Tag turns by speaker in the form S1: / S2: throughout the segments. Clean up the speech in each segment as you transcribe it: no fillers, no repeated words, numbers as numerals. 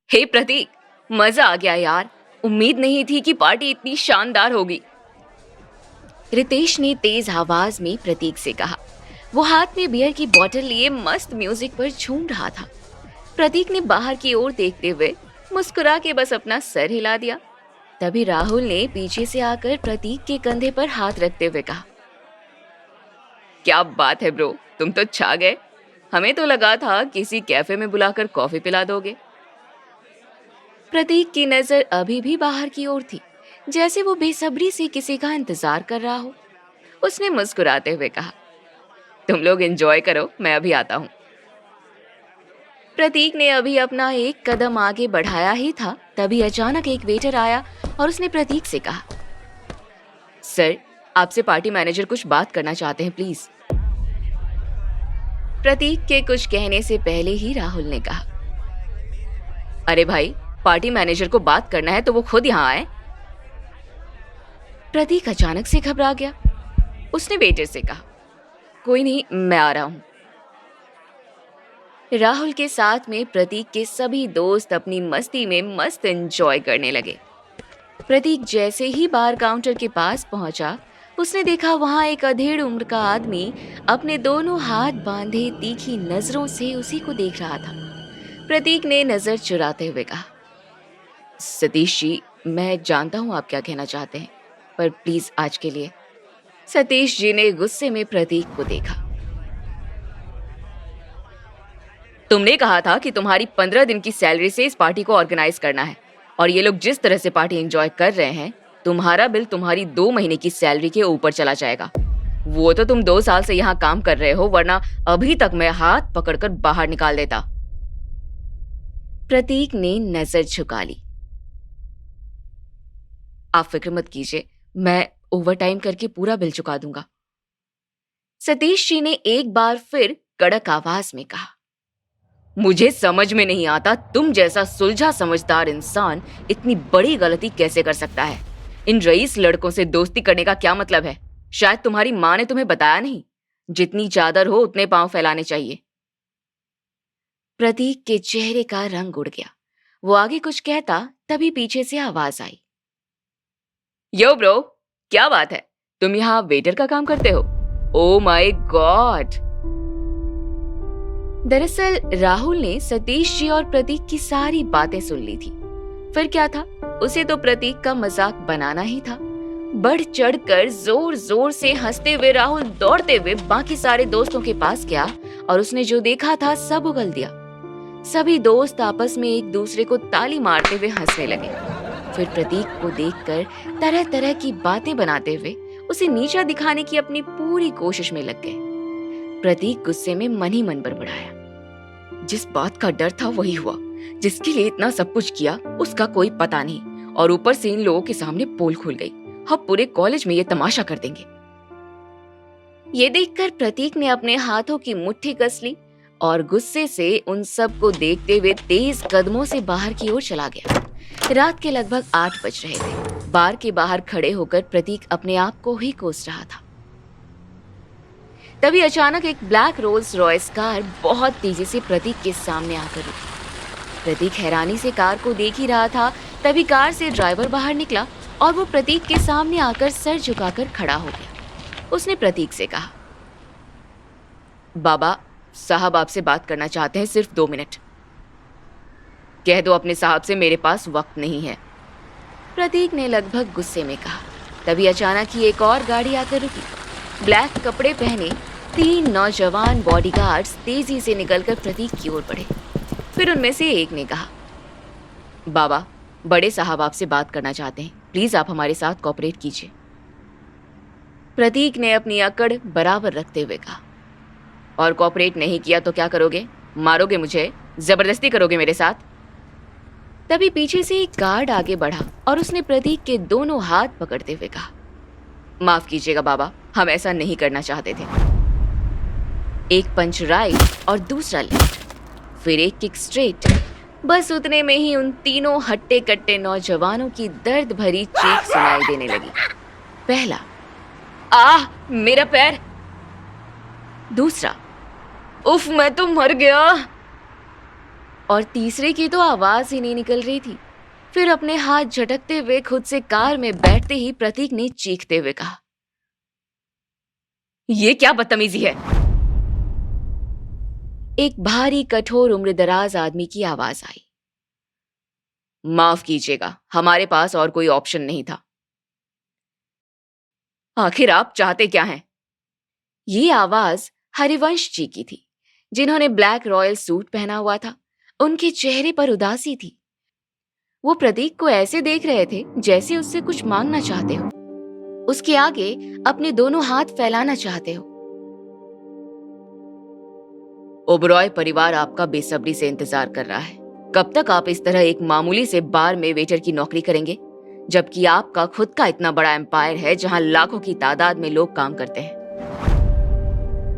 S1: हे प्रतीक, मजा आ गया यार। उम्मीद नहीं थी कि पार्टी इतनी शानदार होगी। रितेश ने तेज आवाज में प्रतीक से कहा। वो हाथ में बियर की बोतल लिए मस्त म्यूजिक पर झूम रहा था। प्रतीक ने बाहर की ओर देखते हुए मुस्कुरा के बस अपना सर हिला दिया। तभी राहुल ने पीछे से आकर प्रतीक के कंधे पर हाथ रखते हुए कहा, क्या बात है ब्रो, तुम तो छा गए। हमें तो लगा था किसी कैफे में बुलाकर कॉफी पिला दोगे। प्रतीक की नजर अभी भी बाहर की ओर थी, जैसे वो बेसब्री से किसी का इंतजार कर रहा हो। उसने मुस्कुराते हुए कहा, तुम लोग एंजॉय करो, मैं अभी आता हूँ। प्रतीक ने अभी अपना एक कदम आगे बढ़ाया ही था, तभी अचानक एक वेटर आया और उसने प्रतीक से कहा, सर, आपसे पार्टी मैनेजर कुछ बात करना चाहते हैं, प्लीज। प्रतीक के कुछ कहने से पहले ही राहुल ने कहा, अरे भाई, पार्टी मैनेजर को बात करना है तो वो खुद यहाँ आए। प्रतीक अचानक से घबरा गया। उसने वेटर से कहा, कोई नहीं, मैं आ रहा हूं। राहुल के साथ में प्रतीक के सभी दोस्त अपनी मस्ती में मस्त एंजॉय करने लगे। प्रतीक जैसे ही बार काउंटर के पास पहुंचा, उसने देखा वहां एक अधेड़ उम्र का आदमी अपने दोनों हाथ बांधे तीखी नजरों से उसी को देख रहा था। प्रतीक ने नजर चुराते हुए कहा, सतीश जी, मैं जानता हूं आप क्या कहना चाहते हैं, पर प्लीज आज के लिए। सतीश जी ने गुस्से में प्रतीक को देखा। तुमने कहा था कि तुम्हारी 15 दिन की सैलरी से इस पार्टी को ऑर्गेनाइज करना है, और ये लोग जिस तरह से पार्टी एंजॉय कर रहे हैं, तुम्हारा बिल तुम्हारी 2 महीने की सैलरी के ऊपर चला जाएगा। वो तो तुम 2 साल से यहाँ काम कर रहे हो, वरना अभी तक मैं हाथ पकड़कर बाहर निकाल देता। प्रतीक ने नजर झुका ली। आप फिक्र मत कीजिए, मैं ओवरटाइम करके पूरा बिल चुका दूंगा। सतीश जी ने एक बार फिर कड़क आवाज में कहा, मुझे समझ में नहीं आता तुम जैसा सुलझा समझदार इंसान इतनी बड़ी गलती कैसे कर सकता है। इन रईस लड़कों से दोस्ती करने का क्या मतलब है? शायद तुम्हारी माँ ने तुम्हें बताया नहीं। जितनी चादर हो उतने पांव फैलाने चाहिए। प्रतीक के चेहरे का रंग उड़ गया। वो आगे कुछ कहता, तभी पीछे से आवाज आई, यो ब्रो, क्या बात है, तुम यहाँ वेटर का काम करते हो? Oh my God. दरअसल राहुल ने सतीश जी और प्रतीक की सारी बातें सुन ली थी। फिर क्या था, उसे तो प्रतीक का मजाक बनाना ही था। बढ़ चढ़कर जोर जोर से हंसते हुए राहुल दौड़ते हुए बाकी सारे दोस्तों के पास गया और उसने जो देखा था सब उगल दिया। सभी दोस्त आपस में एक दूसरे को ताली मारते हुए हंसने लगे। फिर प्रतीक को देखकर तरह तरह की बातें बनाते हुए उसे नीचा दिखाने की अपनी पूरी कोशिश में लग गए। प्रतीक गुस्से में मन ही मन बड़बड़ाया। जिस बात का डर था वही हुआ। जिसके लिए इतना सब कुछ किया उसका कोई पता नहीं, और ऊपर से इन लोगों के सामने पोल खुल गई। अब पूरे कॉलेज में ये तमाशा कर देंगे। ये देखकर प्रतीक ने अपने हाथों की मुट्ठी कस ली और गुस्से से उन सब को देखते हुए तेज कदमों से बाहर की ओर चला गया। रात के लगभग 8 बज रहे थे। बार के बाहर खड़े होकर प्रतीक अपने आप को ही कोस रहा था। तभी अचानक एक ब्लैक रोल्स रॉयस कार बहुत तेजी से प्रतीक के सामने आकर रुकी। प्रतीक हैरानी से कार को देख ही रहा था, तभी कार से ड्राइवर बाहर निकला और वो प्रतीक के सामने आकर सर झुकाकर खड़ा हो गया। उसने प्रतीक से कहा, बाबा साहब आपसे बात करना चाहते हैं, सिर्फ 2 मिनट। कह दो अपने साहब से मेरे पास वक्त नहीं है। प्रतीक ने लगभग गुस्से में कहा। तभी अचानक ही एक और गाड़ी आकर रुकी। ब्लैक कपड़े पहने 3 नौजवान बॉडीगार्ड्स तेजी से निकलकर प्रतीक की ओर बढ़े। फिर उनमें से एक ने कहा, बाबा बड़े साहब आपसे बात करना चाहते हैं, प्लीज आप हमारे साथ कोऑपरेट कीजिए। प्रतीक ने अपनी अकड़ बराबर रखते हुए कहा, और कोऑपरेट नहीं किया तो क्या करोगे? मारोगे मुझे? जबरदस्ती करोगे मेरे साथ? तभी पीछे से एक गार्ड आगे बढ़ा और उसने प्रतीक के दोनों हाथ पकड़ते हुए कहा, माफ कीजिएगा बाबा, हम ऐसा नहीं करना चाहते थे। एक पंच राइट और दूसरा लेफ्ट, फिर एक किक स्ट्रेट। बस उतने में ही उन तीनों हट्टे कट्टे नौजवानों की दर्द भरी चीख सुनाई देने लगी। पहला, आह मेरा पैर। दूसरा, उफ मैं तो मर गया। और तीसरे की तो आवाज ही नहीं निकल रही थी। फिर अपने हाथ झटकते हुए खुद से कार में बैठते ही प्रतीक ने चीखते हुए कहा, ये क्या बदतमीजी है? एक भारी कठोर उम्रदराज आदमी की आवाज आई, माफ कीजिएगा, हमारे पास और कोई ऑप्शन नहीं था। आखिर आप चाहते क्या हैं? ये आवाज हरिवंश जी की थी, जिन्होंने ब्लैक रॉयल सूट पहना हुआ था। उनके चेहरे पर उदासी थी। वो प्रतीक को ऐसे देख रहे थे जैसे उससे कुछ मांगना चाहते हो, उसके आगे अपने दोनों हाथ फैलाना चाहते हो। ओबरॉय परिवार आपका बेसब्री से इंतजार कर रहा है। कब तक आप इस तरह एक मामूली से बार में वेटर की नौकरी करेंगे, जबकि आपका खुद का इतना बड़ा एम्पायर है जहां लाखों की तादाद में लोग काम करते हैं।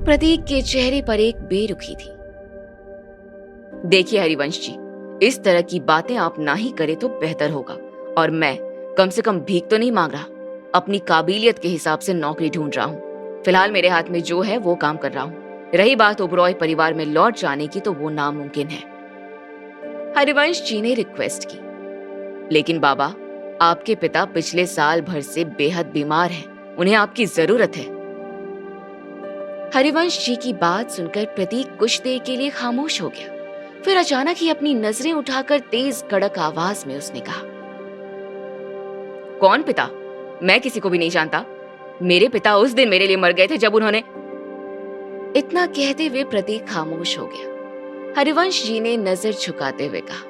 S1: प्रतीक के चेहरे पर एक बेरुखी थी। देखिए हरिवंश जी, इस तरह की बातें आप ना ही करें तो बेहतर होगा। और मैं कम से कम भीख तो नहीं मांग रहा, अपनी काबिलियत के हिसाब से नौकरी ढूंढ रहा हूँ। फिलहाल मेरे हाथ में जो है वो काम कर रहा हूँ। रही बात ओबरॉय परिवार में लौट जाने की, तो वो नामुमकिन है। हरिवंश जी ने रिक्वेस्ट की, लेकिन बाबा, आपके पिता पिछले साल भर से बेहद बीमार हैं, उन्हें आपकी जरूरत है। हरिवंश जी की बात सुनकर प्रतीक कुछ देर के लिए खामोश हो गया। फिर अचानक ही अपनी नजरें उठाकर तेज कड़क आवाज में उसने कहा, कौन पिता? मैं किसी को भी नहीं जानता। मेरे पिता उस दिन मेरे लिए मर गए थे जब उन्होंने। इतना कहते हुए प्रतीक खामोश हो गया। हरिवंश जी ने नजर झुकाते हुए कहा,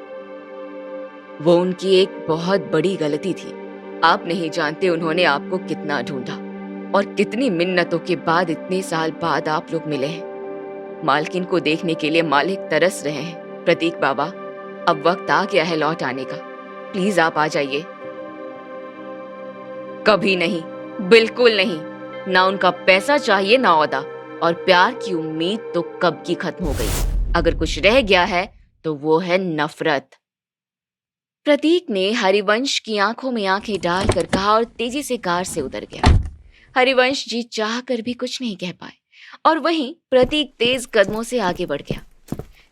S1: वो उनकी एक बहुत बड़ी गलती थी। आप नहीं जानते उन्होंने आपको कितना ढूंढा और कितनी मिन्नतों के बाद इतने साल बाद आप लोग मिले हैं। मालकिन को देखने के लिए मालिक तरस रहे हैं। प्रतीक बाबा, अब वक्त आ गया है लौट आने का। प्लीज आप आ जाइए। कभी नहीं, बिल्कुल नहीं। ना उनका पैसा चाहिए ना औहदा, और प्यार की उम्मीद तो कब की खत्म हो गई। अगर कुछ रह गया है तो वो है नफरत। प्रतीक ने हरिवंश की आंखों में आंखें डालकर कहा और तेजी से कार से उतर गया। हरिवंश जी चाहकर भी कुछ नहीं कह पाए और वहीं प्रतीक तेज कदमों से आगे बढ़ गया।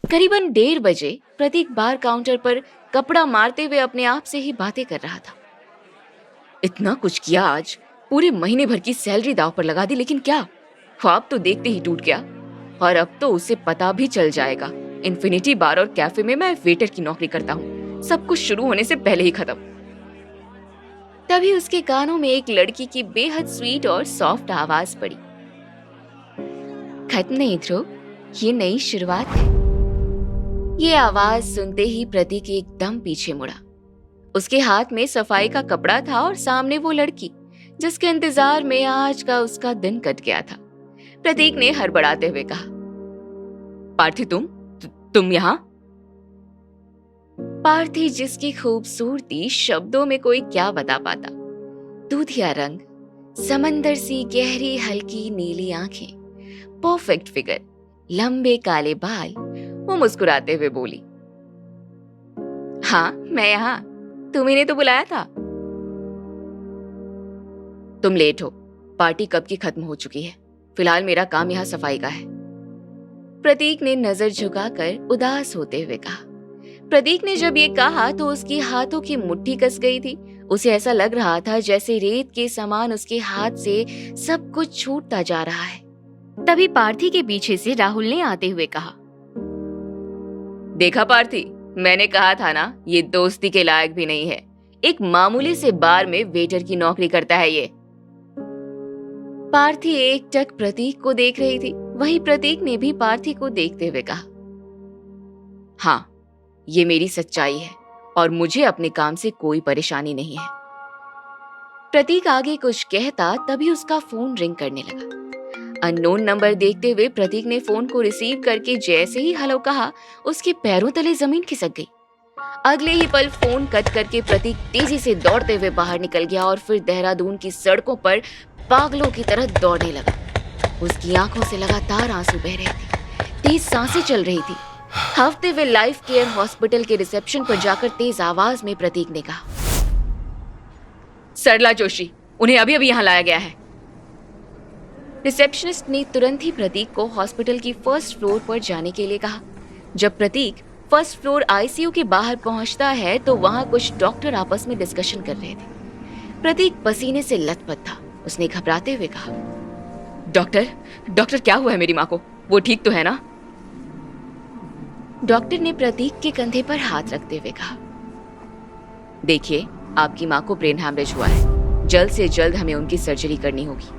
S1: करीबन 1:30 बजे प्रतीक बार काउंटर पर कपड़ा मारते हुए अपने आप से ही बातें कर रहा था। इतना कुछ किया आज, पूरे महीने भर की सैलरी दांव पर लगा दी, लेकिन क्या, ख्वाब तो देखते ही टूट गया। और अब तो उसे पता भी चल जाएगा, इन्फिनिटी बार और कैफे में मैं वेटर की नौकरी करता हूँ। सब कुछ शुरू होने से पहले ही खत्म। तभी उसके कानों में एक लड़की की बेहद स्वीट और सॉफ्ट आवाज पड़ी, खत्म नहीं ध्रुव, ये नई शुरुआत है। ये आवाज सुनते ही प्रतीक एकदम पीछे मुड़ा। उसके हाथ में सफाई का कपड़ा था और सामने वो लड़की जिसके इंतजार में आज का उसका दिन कट गया था। प्रतीक ने हड़बड़ाते हुए कहा, पार्थी, तुम यहाँ? पार्थी, जिसकी खूबसूरती शब्दों में कोई क्या बता पाता। दूधिया रंग, समंदर सी गहरी हल्की नीली आंखें, परफेक्ट फिगर, लंबे काले बाल। वो मुस्कुराते हुए बोली, हाँ मैं यहाँ, तुम्ही ने तो बुलाया था। तुम लेट हो, पार्टी कब की खत्म हो चुकी है। फिलहाल मेरा काम यहाँ सफाई का है। प्रतीक ने नजर झुकाकर उदास होते हुए कहा। प्रतीक ने जब ये कहा तो उसकी हाथों की मुट्ठी कस गई थी। उसे ऐसा लग रहा था जैसे रेत के समान उसके हाथ से सब कुछ छूटता जा रहा है। तभी पार्थी के पीछे से राहुल ने आते हुए कहा, देखा पार्थी, मैंने कहा था ना, ये दोस्ती के लायक भी नहीं है। एक मामूली से बार में वेटर की नौकरी करता है ये। पार्थी एकटक प्रतीक को देख रही थी। वहीं प्रतीक ने भी पार्थी को देखते हुए कहा, हाँ, ये मेरी सच्चाई है और मुझे अपने काम से कोई परेशानी नहीं है। प्रतीक आगे कुछ कहता तभी उसका फोन रिंग करने लगा। अननोन नंबर देखते हुए प्रतीक ने फोन को रिसीव करके जैसे ही हेलो कहा, उसके पैरों तले जमीन खिसक गई। अगले ही पल फोन कट करके प्रतीक तेजी से दौड़ते हुए बाहर निकल गया और फिर देहरादून की सड़कों पर पागलों की तरह दौड़ने लगा। उसकी आंखों से लगातार आंसू बह रहे थे, तेज सांसें चल रही थी। हफ्ते वे लाइफ केयर हॉस्पिटल के रिसेप्शन पर जाकर तेज आवाज में प्रतीक ने कहा, सरला जोशी, उन्हें अभी अभी यहाँ लाया गया है। रिसेप्शनिस्ट ने तुरंत ही प्रतीक को हॉस्पिटल की फर्स्ट फ्लोर पर जाने के लिए कहा। जब प्रतीक फर्स्ट फ्लोर आईसीयू के बाहर पहुंचता है तो वहां कुछ डॉक्टर आपस में डिस्कशन कर रहे थे। प्रतीक पसीने से लथपथ था। उसने घबराते हुए कहा, डॉक्टर डॉक्टर क्या हुआ है मेरी माँ को? वो ठीक तो है ना? डॉक्टर ने प्रतीक के कंधे पर हाथ रखते हुए कहा, देखिए, आपकी माँ को ब्रेन हैमरेज हुआ है। जल्द से जल्द हमें उनकी सर्जरी करनी होगी।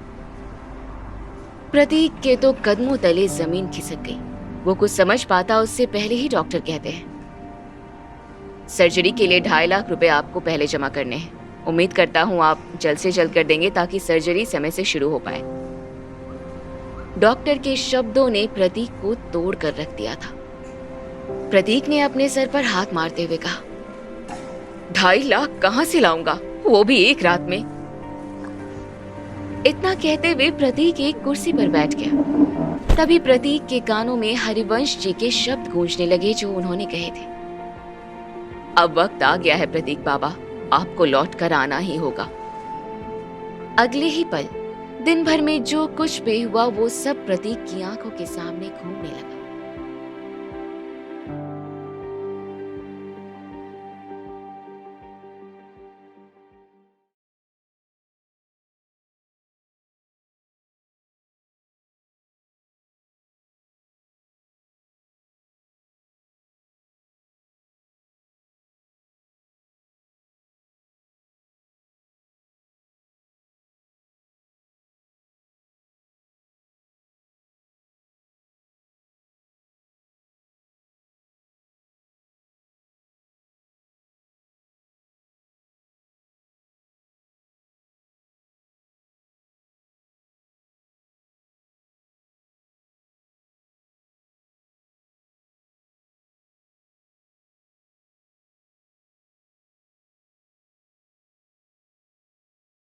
S1: प्रतीक के तो कदमों तले जमीन खिसक गई। वो कुछ समझ पाता उससे पहले ही डॉक्टर कहते हैं, सर्जरी के लिए 2.5 लाख रुपए आपको पहले जमा करने हैं। उम्मीद करता हूं आप जल्द से जल्द कर देंगे ताकि सर्जरी समय से शुरू हो पाए। डॉक्टर के शब्दों ने प्रतीक को तोड़ कर रख दिया था। प्रतीक ने अपने सर पर हाथ मारते हुए कहा, 2.5 लाख कहां से लाऊंगा, वो भी एक रात में? इतना कहते हुए प्रतीक एक कुर्सी पर बैठ गया। तभी प्रतीक के कानों में हरिवंश जी के शब्द गूंजने लगे जो उन्होंने कहे थे, अब वक्त आ गया है प्रतीक बाबा, आपको लौट कर आना ही होगा। अगले ही पल दिन भर में जो कुछ भी हुआ वो सब प्रतीक की आंखों के सामने घूमने लगा।